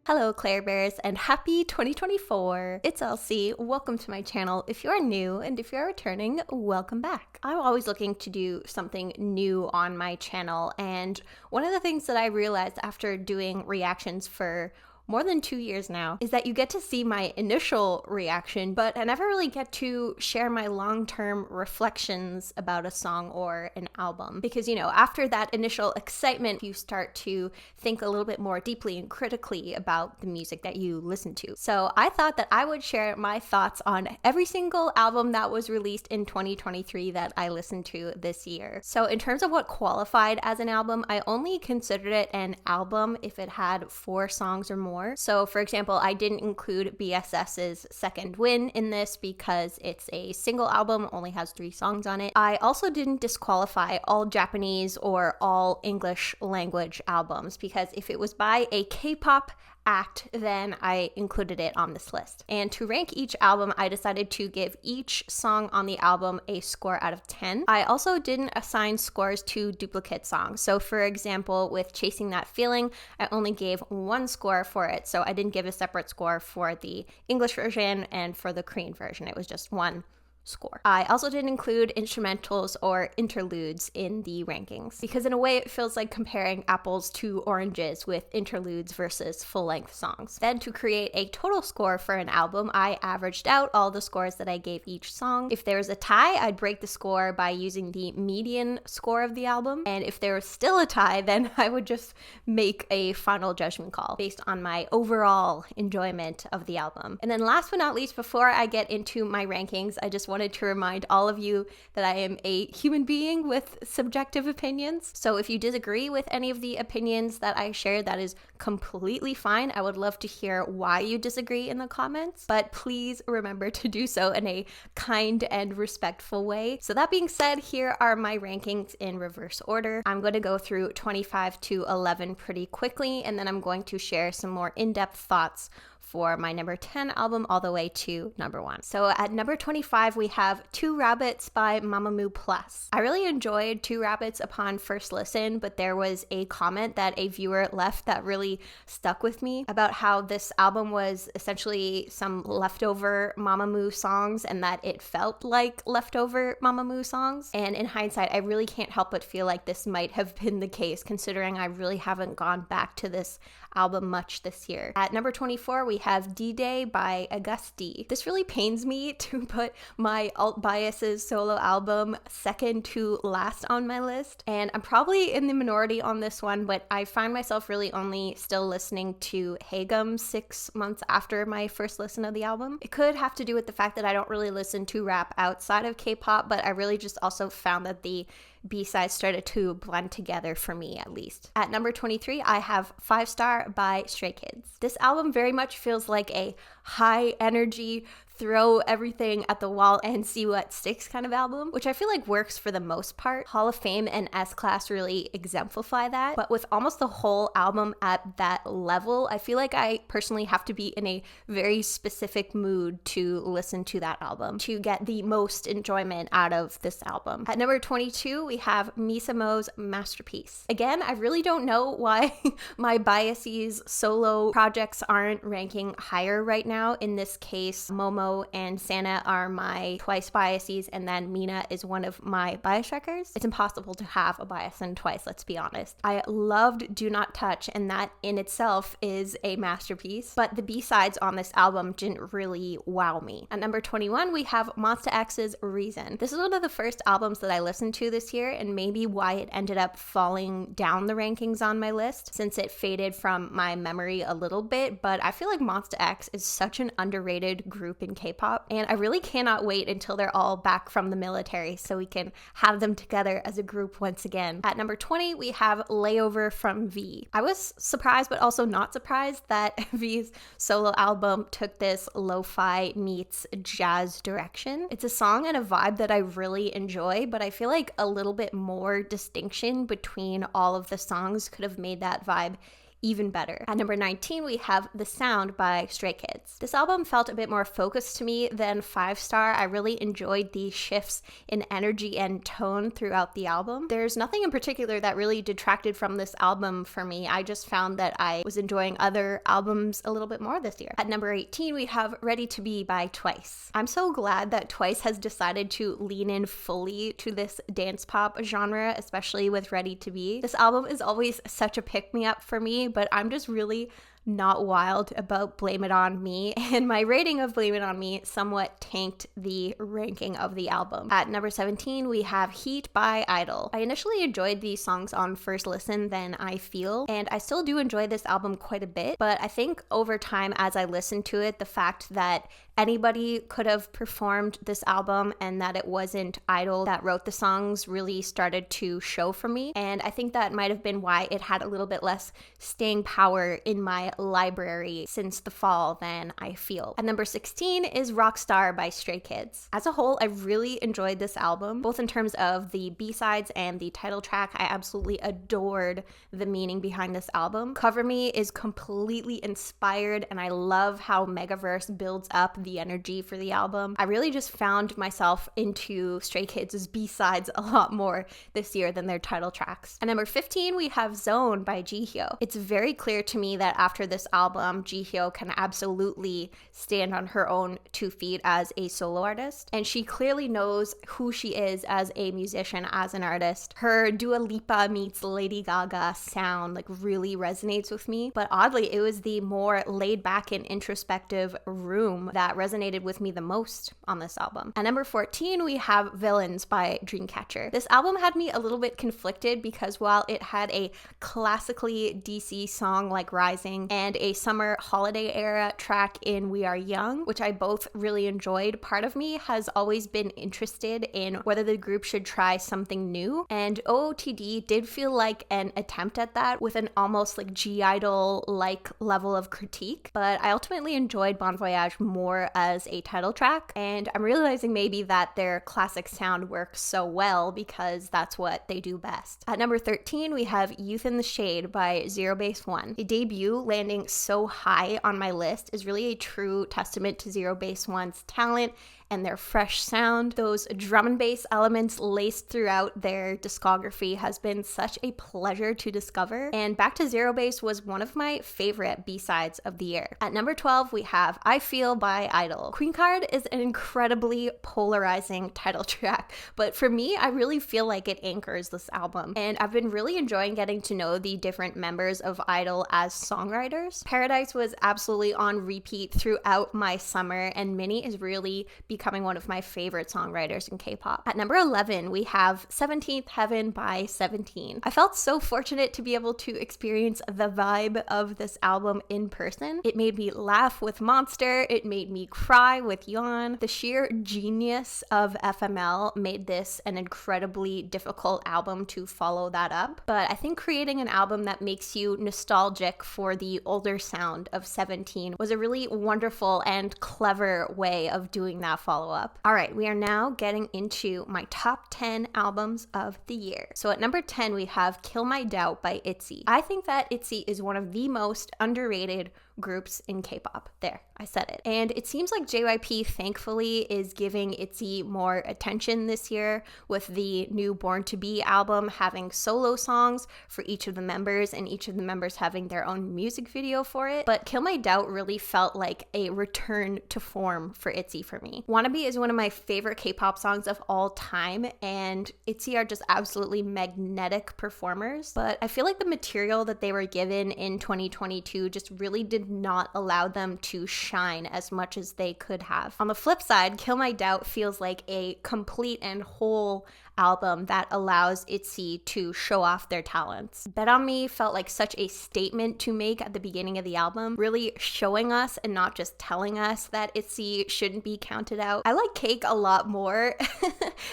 Hello Claire Bears and happy 2024! It's Elsie. Welcome to my channel. If you're new and if you're returning, welcome back. I'm always looking to do something new on my channel, and one of the things that I realized after doing reactions for more than 2 years now is that you get to see my initial reaction, but I never really get to share my long-term reflections about a song or an album. Because, after that initial excitement, you start to think a little bit more deeply and critically about the music that you listen to. So I thought that I would share my thoughts on every single album that was released in 2023 that I listened to this year. So in terms of what qualified as an album, I only considered it an album if it had 4 songs or more. So for example, I didn't include BSS's Second Win in this because it's a single album, only has 3 songs on it. I also didn't disqualify all Japanese or all English language albums because if it was by a K-pop act, then I included it on this list. And to rank each album, I decided to give each song on the album a score out of 10. I also didn't assign scores to duplicate songs. So for example, with Chasing That Feeling, I only gave 1 score for it. So I didn't give a separate score for the English version and for the Korean version. It was just 1 score. I also didn't include instrumentals or interludes in the rankings because in a way it feels like comparing apples to oranges with interludes versus full-length songs. Then to create a total score for an album, I averaged out all the scores that I gave each song. If there was a tie, I'd break the score by using the median score of the album, and if there was still a tie, then I would just make a final judgment call based on my overall enjoyment of the album. And then last but not least, before I get into my rankings, I just wanted to remind all of you that I am a human being with subjective opinions. So if you disagree with any of the opinions that I share, that is completely fine. I would love to hear why you disagree in the comments, but please remember to do so in a kind and respectful way. So that being said, here are my rankings in reverse order. I'm going to go through 25 to 11 pretty quickly, and then I'm going to share some more in-depth thoughts for my number 10 album all the way to number 1. So at number 25, we have Two Rabbits by Mamamoo Plus. I really enjoyed Two Rabbits upon first listen, but there was a comment that a viewer left that really stuck with me about how this album was essentially some leftover Mamamoo songs and that it felt like leftover Mamamoo songs. And in hindsight, I really can't help but feel like this might have been the case considering I really haven't gone back to this album much this year. At number 24, we have D-Day by Auguste. This really pains me to put my Alt Bias's solo album second to last on my list, and I'm probably in the minority on this one, but I find myself really only still listening to Hagum 6 months after my first listen of the album. It could have to do with the fact that I don't really listen to rap outside of K-pop, but I really just also found that the B-sides started to blend together for me, at least. At number 23, I have 5 Star by Stray Kids. This album very much feels like a high energy, throw everything at the wall and see what sticks kind of album, which I feel like works for the most part. Hall of Fame and S-Class really exemplify that, but with almost the whole album at that level, I feel like I personally have to be in a very specific mood to listen to that album to get the most enjoyment out of this album. At number 22, we have Misamo's Masterpiece. Again, I really don't know why my biases solo projects aren't ranking higher right now. In this case, Momo and Sana are my twice biases, and then Mina is one of my bias wreckers. It's impossible to have a bias in twice, let's be honest. I loved Do Not Touch, and that in itself is a masterpiece, but the B-sides on this album didn't really wow me. At number 21, we have Monsta X's Reason. This is one of the first albums that I listened to this year, and maybe why it ended up falling down the rankings on my list, since it faded from my memory a little bit, but I feel like Monsta X is such an underrated group in K-pop, and I really cannot wait until they're all back from the military so we can have them together as a group once again. At number 20, we have Layover from V. I was surprised but also not surprised that V's solo album took this lo-fi meets jazz direction. It's a song and a vibe that I really enjoy, but I feel like a little bit more distinction between all of the songs could have made that vibe even better. At number 19, we have The Sound by Stray Kids. This album felt a bit more focused to me than 5 Star. I really enjoyed the shifts in energy and tone throughout the album. There's nothing in particular that really detracted from this album for me. I just found that I was enjoying other albums a little bit more this year. At number 18, we have Ready to Be by Twice. I'm so glad that Twice has decided to lean in fully to this dance pop genre, especially with Ready to Be. This album is always such a pick-me-up for me, but I'm just really not wild about Blame It On Me, and my rating of Blame It On Me somewhat tanked the ranking of the album. At number 17, we have Heat by Idol. I initially enjoyed these songs on first listen than I Feel, and I still do enjoy this album quite a bit, but I think over time as I listened to it, the fact that anybody could have performed this album and that it wasn't Idol that wrote the songs really started to show for me, and I think that might have been why it had a little bit less staying power in my library since the fall than I Feel. At number 16 is Rockstar by Stray Kids. As a whole, I really enjoyed this album, both in terms of the B-sides and the title track. I absolutely adored the meaning behind this album. Cover Me is completely inspired, and I love how Megaverse builds up the energy for the album. I really just found myself into Stray Kids' B-sides a lot more this year than their title tracks. At number 15, we have Zone by Jihyo. It's very clear to me that after this album, Jihyo can absolutely stand on her own 2 feet as a solo artist, and she clearly knows who she is as a musician, as an artist. Her Dua Lipa meets Lady Gaga sound like really resonates with me, but oddly, it was the more laid back and introspective Room that resonated with me the most on this album. At number 14, we have Villains by Dreamcatcher. This album had me a little bit conflicted because while it had a classically DC song like Rising and a summer holiday era track in We Are Young, which I both really enjoyed, part of me has always been interested in whether the group should try something new, and OOTD did feel like an attempt at that with an almost like G-Idol-like level of critique, but I ultimately enjoyed Bon Voyage more as a title track, and I'm realizing maybe that their classic sound works so well because that's what they do best. At number 13, we have Youth in the Shade by Zero Base One. The debut landing so high on my list is really a true testament to Zero Base One's talent and their fresh sound. Those drum and bass elements laced throughout their discography has been such a pleasure to discover, and Back to Zero Base was one of my favorite B-sides of the year. At number 12, we have I Feel by Idol. Queen Card is an incredibly polarizing title track, but for me, I really feel like it anchors this album, and I've been really enjoying getting to know the different members of Idol as songwriters. Paradise was absolutely on repeat throughout my summer, and Minnie is really becoming one of my favorite songwriters in K-pop. At number 11, we have 17th Heaven by 17. I felt so fortunate to be able to experience the vibe of this album in person. It made me laugh with Monster, it made me cry with Yawn. The sheer genius of FML made this an incredibly difficult album to follow that up, but I think creating an album that makes you nostalgic for the older sound of 17 was a really wonderful and clever way of doing that follow-up. All right, we are now getting into my top 10 albums of the year. So at number 10, we have Kill My Doubt by ITZY. I think that ITZY is one of the most underrated groups in K-pop. There, I said it. And it seems like JYP thankfully is giving ITZY more attention this year with the new Born to Be album having solo songs for each of the members and each of the members having their own music video for it. But Kill My Doubt really felt like a return to form for ITZY for me. Wannabe is one of my favorite K-pop songs of all time, and ITZY are just absolutely magnetic performers. But I feel like the material that they were given in 2022 just really did not allow them to shine as much as they could have. On the flip side, Kill My Doubt feels like a complete and whole album that allows ITZY to show off their talents. Bet On Me felt like such a statement to make at the beginning of the album, really showing us and not just telling us that ITZY shouldn't be counted out. I like Cake a lot more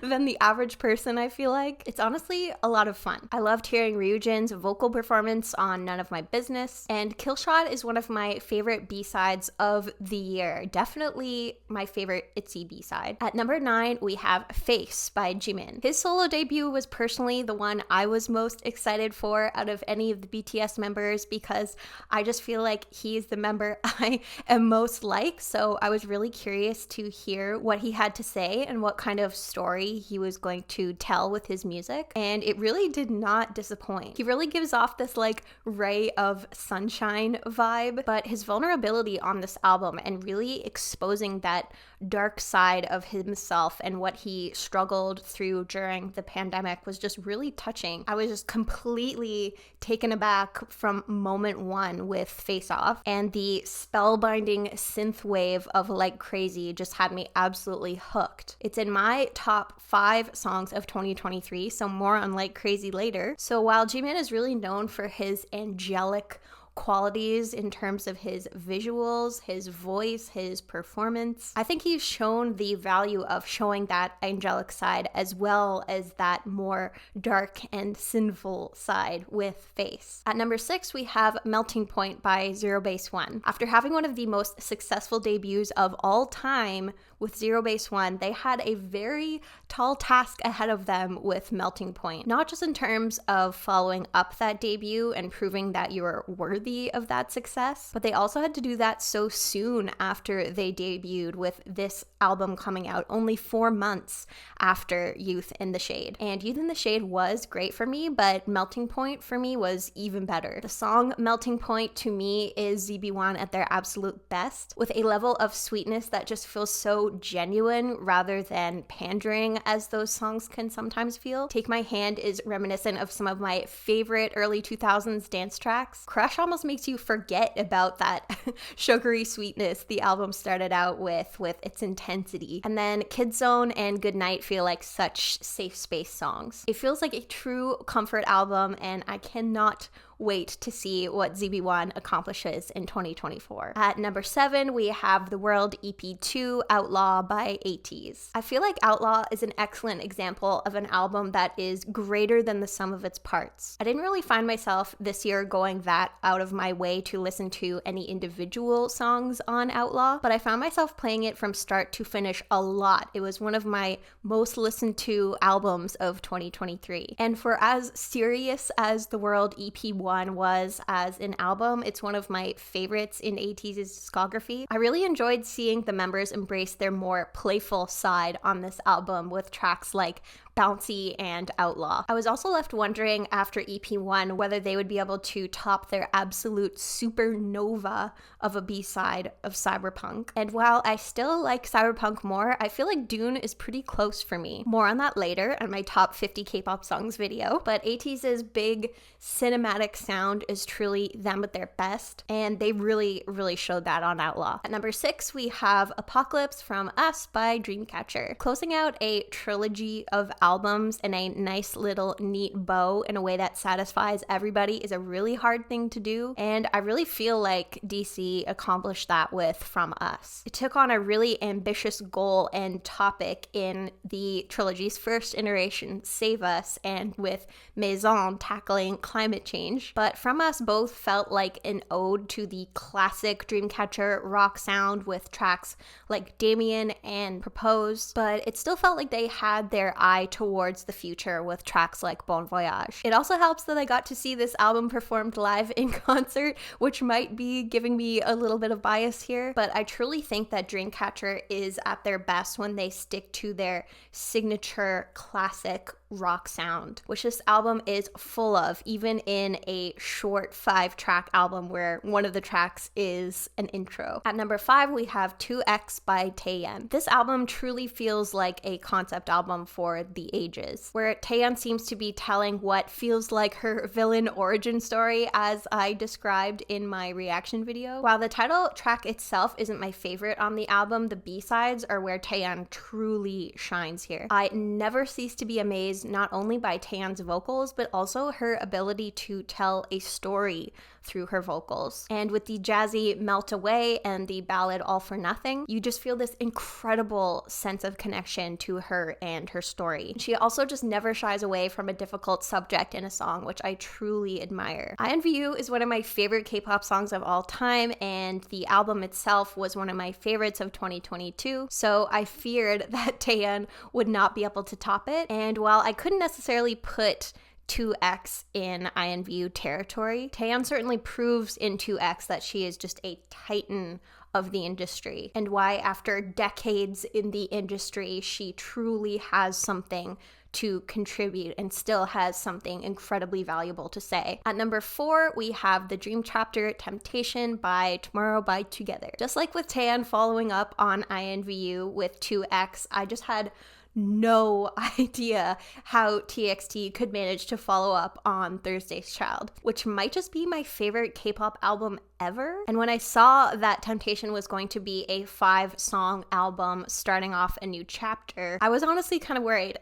than the average person, I feel like. It's honestly a lot of fun. I loved hearing Ryujin's vocal performance on None of My Business, and Killshot is one of my favorite B-sides of the year. Definitely my favorite ITZY B-side. At number 9, we have Face by Jimin. His solo debut was personally the one I was most excited for out of any of the BTS members because I just feel like he's the member I am most like. So I was really curious to hear what he had to say and what kind of story he was going to tell with his music. And it really did not disappoint. He really gives off this like ray of sunshine vibe, but his vulnerability on this album and really exposing that dark side of himself and what he struggled through during the pandemic was just really touching. I was just completely taken aback from moment one with Face Off, and the spellbinding synth wave of Like Crazy just had me absolutely hooked. It's in my top 5 songs of 2023, so more on Like Crazy later. So while Jimin is really known for his angelic qualities in terms of his visuals, his voice, his performance, I think he's shown the value of showing that angelic side as well as that more dark and sinful side with Face. At number 6, we have Melting Point by Zero Base One. After having one of the most successful debuts of all time with Zero Base One, they had a very tall task ahead of them with Melting Point. Not just in terms of following up that debut and proving that you were worthy of that success, but they also had to do that so soon after they debuted, with this album coming out only 4 months after Youth in the Shade. And Youth in the Shade was great for me, but Melting Point for me was even better. The song Melting Point to me is ZB1 at their absolute best, with a level of sweetness that just feels so genuine rather than pandering as those songs can sometimes feel. Take My Hand is reminiscent of some of my favorite early 2000s dance tracks. Crush almost makes you forget about that sugary sweetness the album started out with its intensity. And then Kid Zone and Goodnight feel like such safe space songs. It feels like a true comfort album, and I cannot wait to see what ZB1 accomplishes in 2024. At number 7, we have The World EP2 Outlaw by ATEEZ. I feel like Outlaw is an excellent example of an album that is greater than the sum of its parts. I didn't really find myself this year going that out of my way to listen to any individual songs on Outlaw, but I found myself playing it from start to finish a lot. It was one of my most listened to albums of 2023. And for as serious as The World EP1 was as an album, it's one of my favorites in ATEEZ's discography. I really enjoyed seeing the members embrace their more playful side on this album with tracks like Bouncy and Outlaw. I was also left wondering after EP1 whether they would be able to top their absolute supernova of a B-side of Cyberpunk. And while I still like Cyberpunk more, I feel like Dune is pretty close for me. More on that later in my top 50 K-pop songs video, but ATEEZ's big cinematic sound is truly them at their best, and they really showed that on Outlaw. At number 6, we have Apocalypse from Us by Dreamcatcher. Closing out a trilogy of albums in a nice little neat bow in a way that satisfies everybody is a really hard thing to do, and I really feel like DC accomplished that with From Us. It took on a really ambitious goal and topic in the trilogy's first iteration, Save Us, and with Maison tackling climate change, but From Us both felt like an ode to the classic Dreamcatcher rock sound with tracks like Damien and Propose, but it still felt like they had their eye towards the future with tracks like Bon Voyage. It also helps that I got to see this album performed live in concert, which might be giving me a little bit of bias here, but I truly think that Dreamcatcher is at their best when they stick to their signature classic rock sound, which this album is full of, even in a short 5-track album where one of the tracks is an intro. At number 5, we have 2X by Taeyeon. This album truly feels like a concept album for the ages, where Taeyeon seems to be telling what feels like her villain origin story, as I described in my reaction video. While the title track itself isn't my favorite on the album, the B-sides are where Taeyeon truly shines here. I never cease to be amazed surprised not only by Taeyeon's vocals, but also her ability to tell a story through her vocals. And with the jazzy Melt Away and the ballad All for Nothing, you just feel this incredible sense of connection to her and her story. She also just never shies away from a difficult subject in a song, which I truly admire. I Envy You is one of my favorite K-pop songs of all time, and the album itself was one of my favorites of 2022, so I feared that Taeyeon would not be able to top it. And while I couldn't necessarily put 2X in I Envy You territory, Taeyeon certainly proves in 2X that she is just a titan of the industry, and why after decades in the industry, she truly has something to contribute and still has something incredibly valuable to say. At number 4, we have the Dream Chapter Temptation by Tomorrow by Together. Just like with Taeyeon following up on I Envy You with 2X, I just had no idea how TXT could manage to follow up on Thursday's Child, which might just be my favorite K-pop album ever. And when I saw that Temptation was going to be a 5-song album starting off a new chapter, I was honestly kind of worried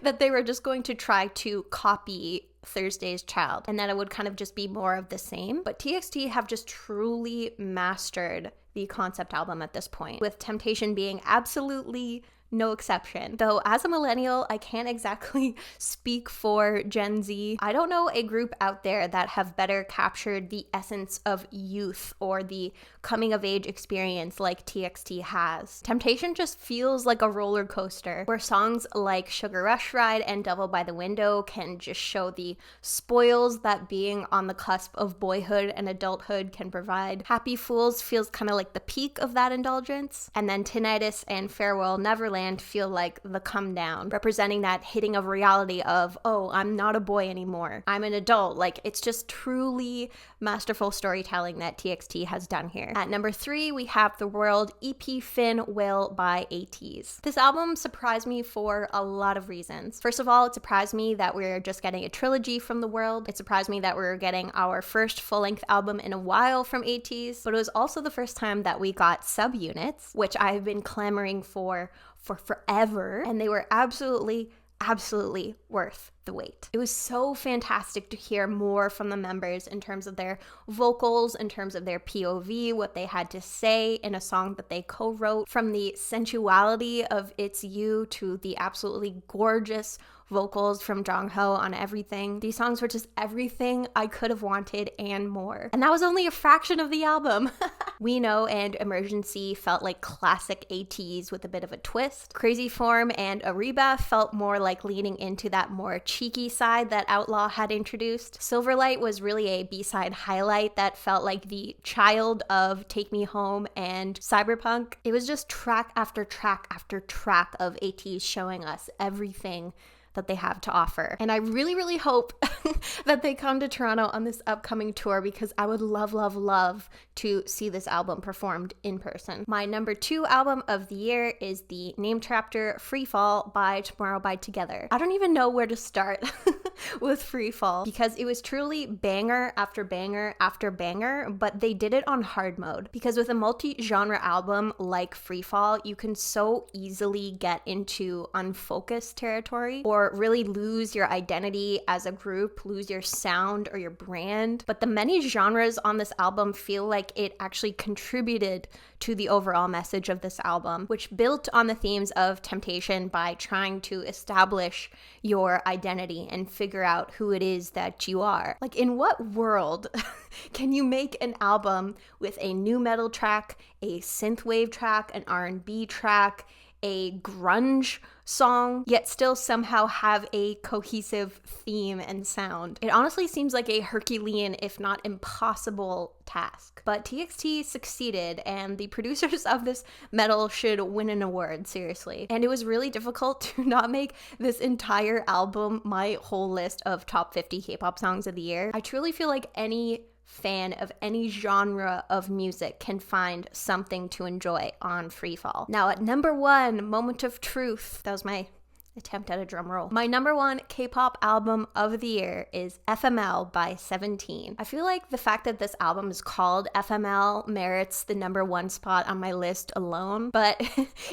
that they were just going to try to copy Thursday's Child and that it would kind of just be more of the same. But TXT have just truly mastered the concept album at this point, with Temptation being absolutely no exception. Though as a millennial, I can't exactly speak for Gen Z. I don't know a group out there that have better captured the essence of youth or the coming of age experience like TXT has. Temptation just feels like a roller coaster, where songs like Sugar Rush Ride and Devil by the Window can just show the spoils that being on the cusp of boyhood and adulthood can provide. Happy Fools feels kind of like the peak of that indulgence, and then Tinnitus and Farewell Neverland feel like the come down, representing that hitting of reality of, oh, I'm not a boy anymore, I'm an adult. Like, it's just truly masterful storytelling that TXT has done here. At number 3, we have The World EP Fin Will by ATEEZ. This album surprised me for a lot of reasons. First of all, it surprised me that we're just getting a trilogy from The World. It surprised me that we're getting our first full-length album in a while from ATEEZ, but it was also the first time that we got subunits, which I've been clamoring for forever, and they were absolutely worth the wait. It was so fantastic to hear more from the members in terms of their vocals, in terms of their POV, what they had to say in a song that they co-wrote, from the sensuality of It's You to the absolutely gorgeous vocals from Jongho on Everything. These songs were just everything I could have wanted and more. And that was only a fraction of the album. We Know and Emergency felt like classic ATEEZ with a bit of a twist. Crazy Form and Ariba felt more like leaning into that more cheeky side that Outlaw had introduced. Silverlight was really a B-side highlight that felt like the child of Take Me Home and Cyberpunk. It was just track after track after track of ATEEZ showing us everything that they have to offer. And I really hope that they come to Toronto on this upcoming tour, because I would love to see this album performed in person. My number 2 album of the year is the name chapter Free Fall by Tomorrow by Together. I don't even know where to start with Free Fall, because it was truly banger after banger after banger, but they did it on hard mode. Because with a multi-genre album like Free Fall, you can so easily get into unfocused territory or really lose your identity as a group, lose your sound or your brand. But the many genres on this album feel like it actually contributed to the overall message of this album, which built on the themes of temptation by trying to establish your identity and figure out who it is that you are. Like, in what world can you make an album with a new metal track, a synthwave track, an R&B track, a grunge song, yet still somehow have a cohesive theme and sound? It honestly seems like a Herculean, if not impossible, task. But TXT succeeded, and the producers of this metal should win an award, seriously. And it was really difficult to not make this entire album my whole list of top 50 K-pop songs of the year. I truly feel like any fan of any genre of music can find something to enjoy on Free Fall. Now at number 1, Moment of Truth. That was my attempt at a drum roll. My number 1 K-pop album of the year is FML by 17. I feel like the fact that this album is called FML merits the number 1 spot on my list alone, but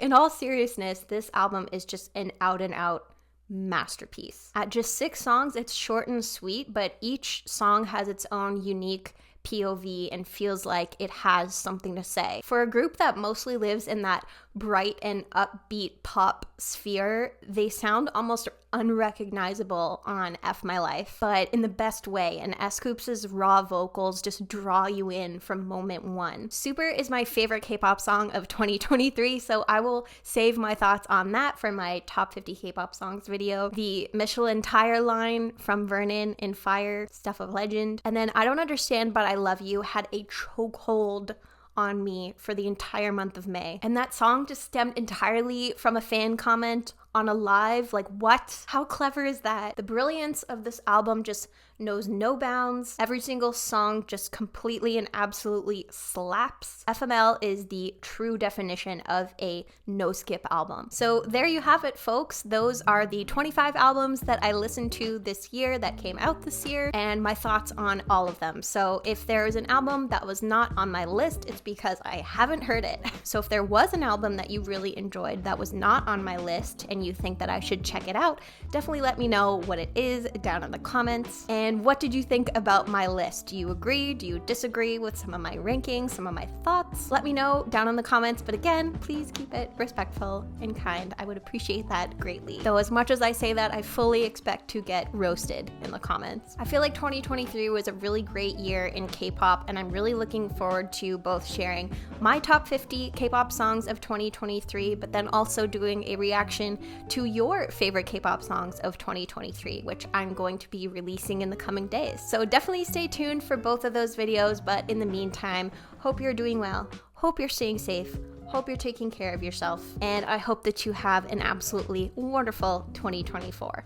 in all seriousness, this album is just an out and out masterpiece. At just 6 songs, it's short and sweet, but each song has its own unique POV and feels like it has something to say. For a group that mostly lives in that bright and upbeat pop sphere, they sound almost unrecognizable on F My Life, but in the best way, and S.Coups' raw vocals just draw you in from moment one. Super is my favorite K-pop song of 2023, so I will save my thoughts on that for my top 50 K-pop songs video. The Michelin tire line from Vernon in Fire, Stuff of Legend, and then I Don't Understand But I Love You had a chokehold on me for the entire month of May. And that song just stemmed entirely from a fan comment on a live. Like, what? How clever is that? The brilliance of this album just knows no bounds. Every single song just completely and absolutely slaps. FML is the true definition of a no-skip album. So there you have it, folks. Those are the 25 albums that I listened to this year, that came out this year, and my thoughts on all of them. So if there is an album that was not on my list, it's because I haven't heard it. So if there was an album that you really enjoyed that was not on my list and you think that I should check it out, definitely let me know what it is down in the comments. And what did you think about my list? Do you agree? Do you disagree with some of my rankings, some of my thoughts? Let me know down in the comments, but again, please keep it respectful and kind. I would appreciate that greatly. Though as much as I say that, I fully expect to get roasted in the comments. I feel like 2023 was a really great year in K-pop, and I'm really looking forward to both sharing my top 50 K-pop songs of 2023, but then also doing a reaction to your favorite K-pop songs of 2023, which I'm going to be releasing in the coming days. So definitely stay tuned for both of those videos, but in the meantime, hope you're doing well, hope you're staying safe, hope you're taking care of yourself, and I hope that you have an absolutely wonderful 2024.